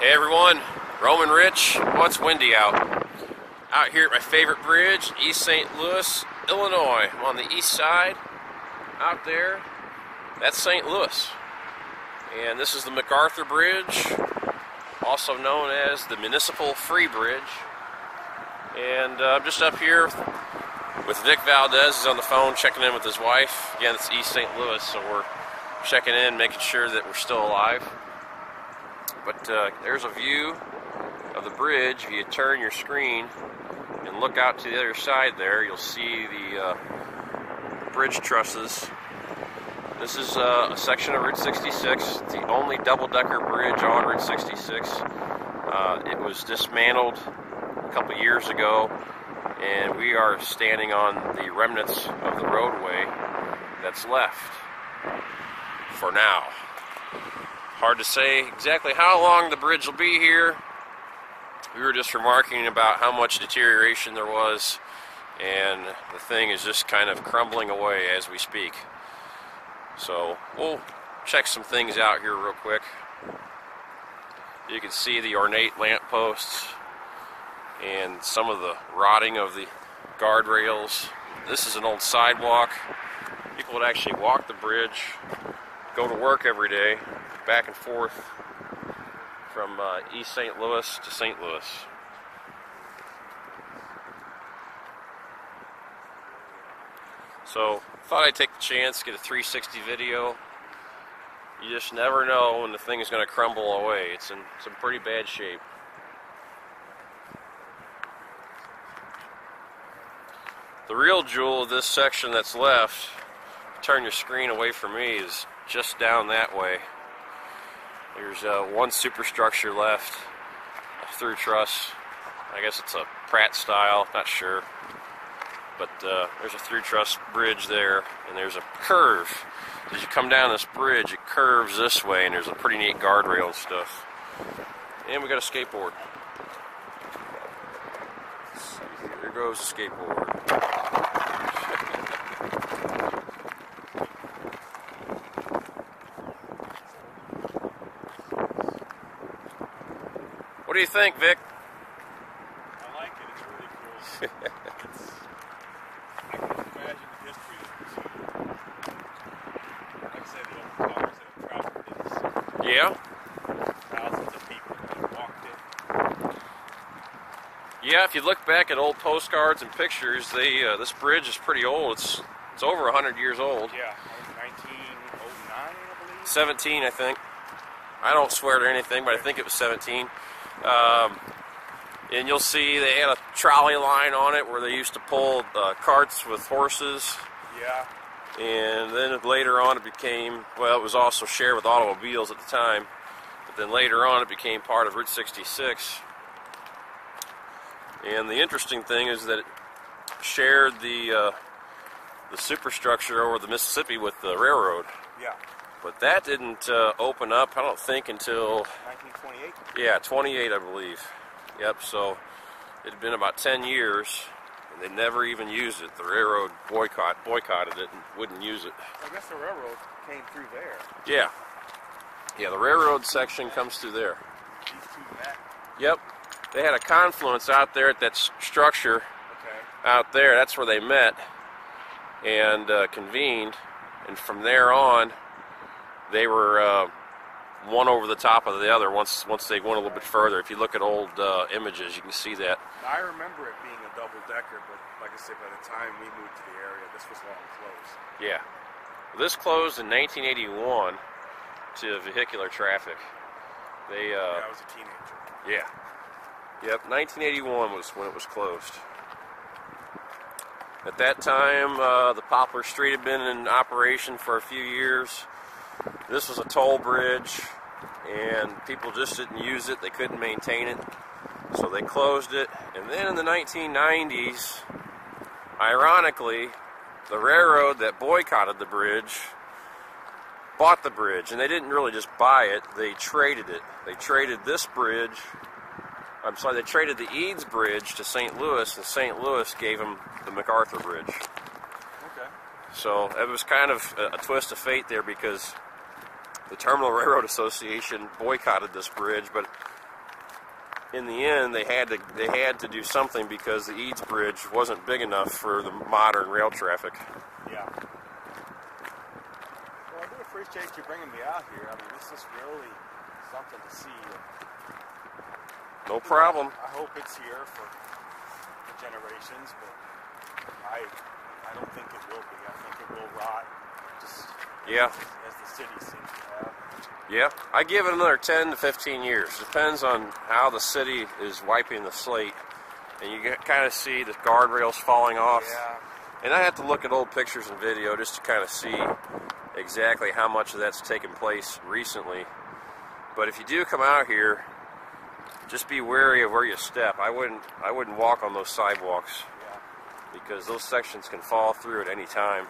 Hey everyone, Roman Rich. Well, it's windy out. Out here at my favorite bridge, East St. Louis, Illinois. I'm on the east side. Out there, that's St. Louis. And this is the MacArthur Bridge, also known as the Municipal Free Bridge. And I'm just up here with Vic Valdez. He's on the phone checking in with his wife. Again, it's East St. Louis, so we're checking in, making sure that we're still alive. But there's a view of the bridge. If you turn your screen and look out to the other side there, you'll see the bridge trusses. This is a section of Route 66. It's the only double-decker bridge on Route 66. It was dismantled a couple years ago, and we are standing on the remnants of the roadway that's left for now. Hard to say exactly how long the bridge will be here. We were just remarking about how much deterioration there was, and the thing is just kind of crumbling away as we speak. So we'll check some things out here real quick. You can see the ornate lampposts and some of the rotting of the guardrails. This is an old sidewalk. People would actually walk the bridge, go to work every day, back and forth from East St. Louis to St. Louis. So, thought I'd take the chance, get a 360 video. You just never know when the thing is going to crumble away. It's in some pretty bad shape. The real jewel of this section that's left, turn your screen away from me, is just down that way. There's one superstructure left, a through truss. I guess it's a Pratt style, not sure. But there's a through truss bridge there, and there's a curve. As you come down this bridge, it curves this way, and there's a pretty neat guardrail and stuff. And we got a skateboard. Here goes the skateboard. What do you think, Vic? I like it. It's really cool. I can imagine the history of this. Like I said, the old cars that have traveled this. Yeah. Thousands of people have walked it. Yeah, if you look back at old postcards and pictures, this bridge is pretty old. It's over 100 years old. Yeah, 1909, I believe. 17, I think. I don't swear to anything, but I think it was 17. And you'll see they had a trolley line on it where they used to pull carts with horses. Yeah. And then later on it became, well, it was also shared with automobiles at the time. But then later on it became part of Route 66. And the interesting thing is that it shared the superstructure over the Mississippi with the railroad. Yeah. But that didn't open up, I don't think, until 1928. Yeah, 28, I believe. Yep, so it had been about 10 years, and they never even used it. The railroad boycotted it and wouldn't use it. I guess the railroad came through there. Yeah. Yeah, the railroad section comes through there. These two met. Yep. They had a confluence out there at that structure. Okay. Out there. That's where they met and convened. And from there on, they were one over the top of the other once they went a little bit further. If you look at old images, you can see that. I remember it being a double-decker, but like I said, by the time we moved to the area, this was long closed. Yeah. This closed in 1981 to vehicular traffic. They I was a teenager. Yeah. Yep, 1981 was when it was closed. At that time, the Poplar Street had been in operation for a few years. This was a toll bridge, and people just didn't use it. They couldn't maintain it, so they closed it. And then in the 1990s, ironically, the railroad that boycotted the bridge bought the bridge, and they didn't really just buy it, they traded it. They traded this bridge, they traded the Eads Bridge to St. Louis, and St. Louis gave them the MacArthur Bridge. Okay. So it was kind of a twist of fate there, because the Terminal Railroad Association boycotted this bridge, but in the end, they had to do something because the Eads Bridge wasn't big enough for the modern rail traffic. Yeah. Well, I do appreciate you bringing me out here. I mean, this is really something to see. No problem. I hope it's here for generations, but I don't think it will be. I think it will rot, just as the city seems to have. Yeah, I give it another 10 to 15 years. Depends on how the city is wiping the slate, and you kind of see the guardrails falling off. Yeah. And I have to look at old pictures and video just to kind of see exactly how much of that's taken place recently. But if you do come out here, just be wary of where you step. I wouldn't walk on those sidewalks, because those sections can fall through at any time,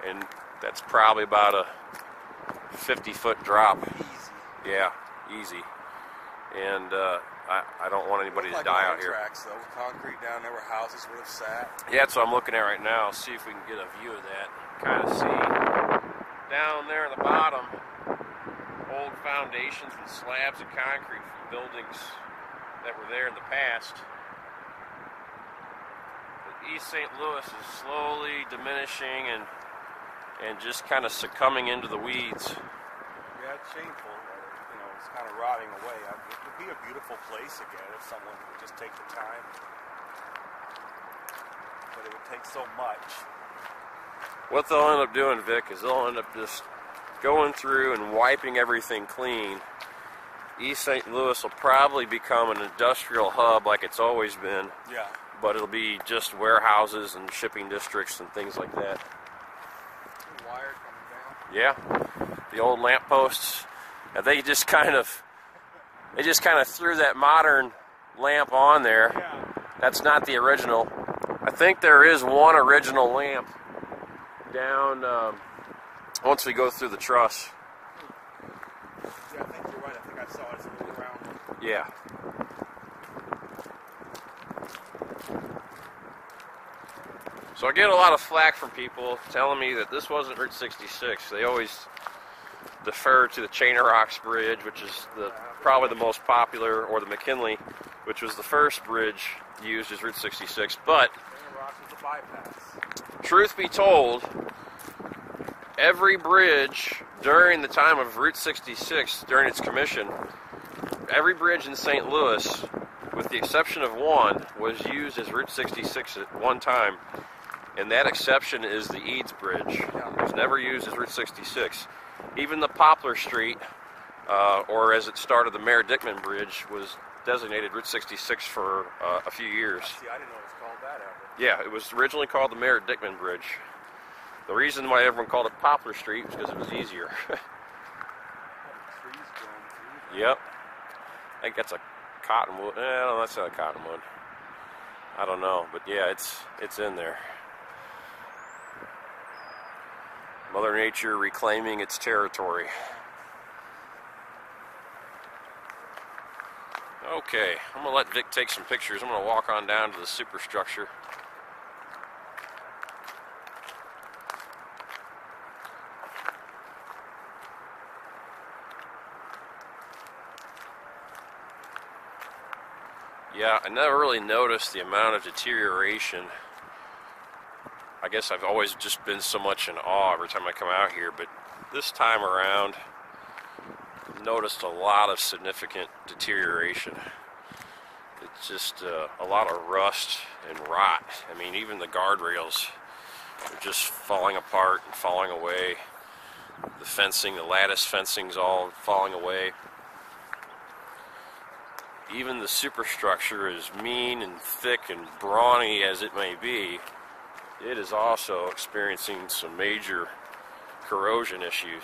and that's probably about a 50-foot drop. Easy. Yeah, easy. And I don't want anybody to die out here. Tracks, though, with concrete down there where houses would have sat. Yeah, that's what I'm looking at right now. See if we can get a view of that. Kind of see down there at the bottom, old foundations and slabs of concrete from buildings that were there in the past. But East St. Louis is slowly diminishing and just kind of succumbing into the weeds. Yeah, it's shameful. It's kind of rotting away. It would be a beautiful place again if someone would just take the time. But it would take so much. What they'll end up doing, Vic, is they'll end up just going through and wiping everything clean. East St. Louis will probably become an industrial hub like it's always been. Yeah. But it'll be just warehouses and shipping districts and things like that. Wire coming down. Yeah, the old lamp posts. They just kind of threw that modern lamp on there. Yeah. That's not the original. I think there is one original lamp down once we go through the truss. Yeah, I think you're right. I think I saw it. It's a little round. Yeah. So I get a lot of flack from people telling me that this wasn't Route 66. They always defer to the Chain of Rocks Bridge, which is probably the most popular, or the McKinley, which was the first bridge used as Route 66. But Chain of Rocks was a bypass. truth be told, every bridge during the time of Route 66, during its commission, every bridge in St. Louis, with the exception of one, was used as Route 66 at one time. And that exception is the Eads Bridge. It was never used as Route 66. Even the Poplar Street, or as it started, the Mayor Dickman Bridge, was designated Route 66 for a few years. See, I didn't know it was called that ever. Yeah, it was originally called the Mayor Dickman Bridge. The reason why everyone called it Poplar Street was because it was easier. Trees growing through. Yep. I think that's a cottonwood. No, that's not a cottonwood. I don't know, but yeah, it's in there. Mother Nature reclaiming its territory. Okay, I'm going to let Vic take some pictures. I'm going to walk on down to the superstructure. Yeah, I never really noticed the amount of deterioration. I guess I've always just been so much in awe every time I come out here, but this time around, noticed a lot of significant deterioration. It's just a lot of rust and rot. I mean, even the guardrails are just falling apart and falling away. The fencing, the lattice fencing's all falling away. Even the superstructure, as mean and thick and brawny as it may be, it is also experiencing some major corrosion issues.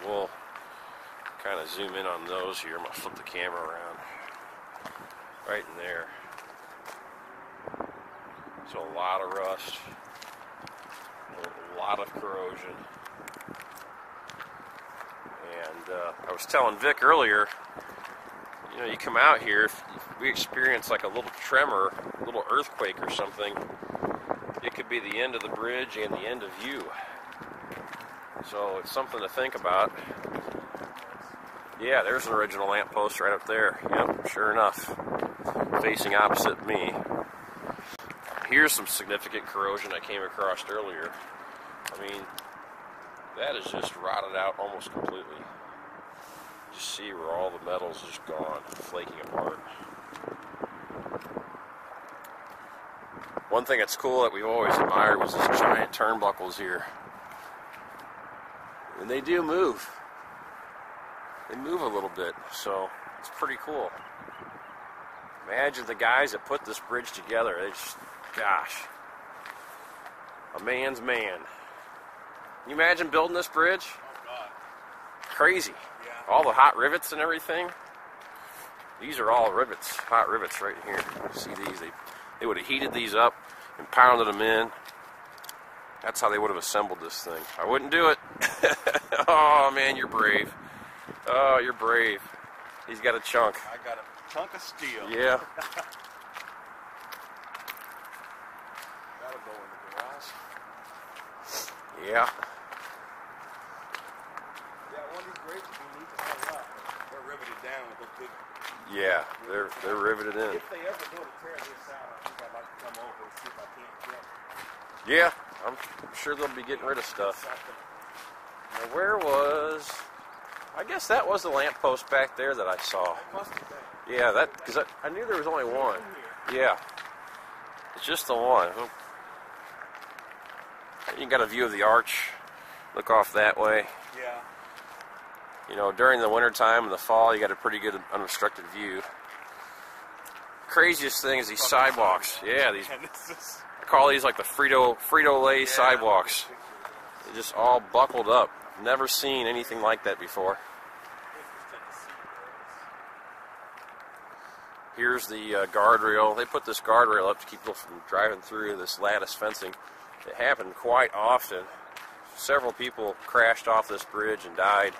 We'll kind of zoom in on those here. I'm going to flip the camera around. Right in there. So a lot of rust, a lot of corrosion. And I was telling Vic earlier, you know, you come out here, if we experience like a little tremor, a little earthquake or something, it could be the end of the bridge and the end of you. So it's something to think about. Yeah, there's an original lamppost right up there. Yep, sure enough. Facing opposite me. Here's some significant corrosion I came across earlier. I mean, that is just rotted out almost completely. You see where all the metal's just gone, flaking apart. One thing that's cool that we've always admired was these giant turnbuckles here. And they do move. They move a little bit, so it's pretty cool. Imagine the guys that put this bridge together. They just, gosh, a man's man. Can you imagine building this bridge? Oh, God. Crazy. Yeah. All the hot rivets and everything. These are all rivets, hot rivets right here. See these? They would have heated these up and pounded them in. That's how they would have assembled this thing. I wouldn't do it. Oh, man, you're brave. Oh, you're brave. He's got a chunk. I got a chunk of steel. Yeah. That'll go in the garage. Yeah. Yeah, one of these bridges we need to have up. They're riveted down with those big. Yeah, they're riveted in. If they ever go to tear this out, I think I'd like to come over and see if I can't get Yeah, I'm sure they'll be getting rid of stuff. something. Now, where was... I guess that was the lamppost back there that I saw. It must have been. Yeah, that because I knew there was only one. Yeah, it's just the one. You got a view of the arch. Look off that way. Yeah. You know, during the winter time and the fall, you got a pretty good unobstructed view. Craziest thing is these sidewalks. Yeah, these. And this is, I call these like the Frito-Lay sidewalks. They're just all buckled up. Never seen anything like that before. Here's the guardrail. They put this guardrail up to keep people from driving through this lattice fencing. It happened quite often. Several people crashed off this bridge and died.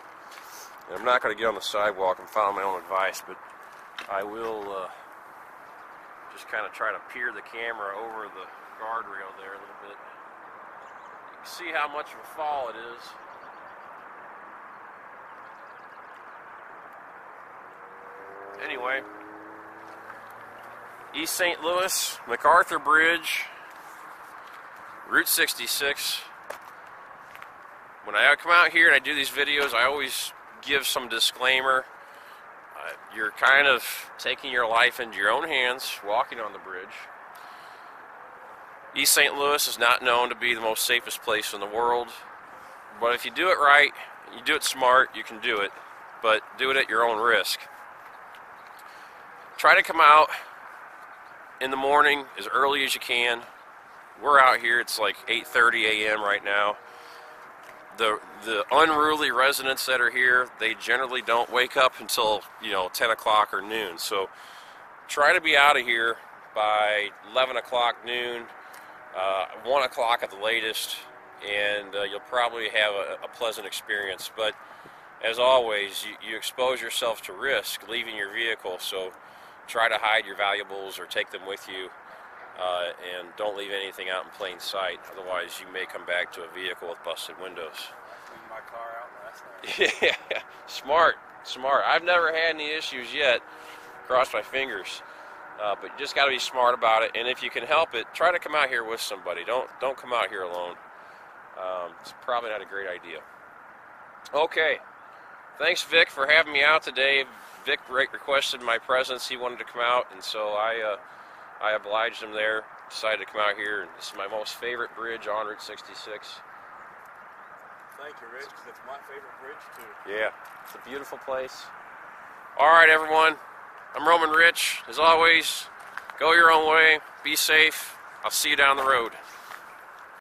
And I'm not going to get on the sidewalk and follow my own advice, but I will just kind of try to peer the camera over the guardrail there a little bit. You can see how much of a fall it is. Anyway, East St. Louis, MacArthur Bridge, Route 66. When I come out here and I do these videos, I always give some disclaimer. You're kind of taking your life into your own hands, walking on the bridge. East St. Louis is not known to be the most safest place in the world, but if you do it right, you do it smart, you can do it, but do it at your own risk. Try to come out in the morning as early as you can. We're out here, it's like 8:30 a.m. right now. The unruly residents that are here, they generally don't wake up until, 10 o'clock or noon. So try to be out of here by 11 o'clock noon, 1 o'clock at the latest, and you'll probably have a pleasant experience. But as always, you expose yourself to risk leaving your vehicle, so try to hide your valuables or take them with you, and don't leave anything out in plain sight. Otherwise, you may come back to a vehicle with busted windows. I cleaned my car out last night. Yeah, smart. I've never had any issues yet. Cross my fingers. But you just got to be smart about it. And if you can help it, try to come out here with somebody. Don't come out here alone. It's probably not a great idea. Okay. Thanks, Vic, for having me out today. Vic requested my presence. He wanted to come out, and so I obliged him there. Decided to come out here, and this is my most favorite bridge on Route 66. Thank you, Rich. It's my favorite bridge, too. Yeah, it's a beautiful place. All right, everyone. I'm Roman Rich. As always, go your own way. Be safe. I'll see you down the road.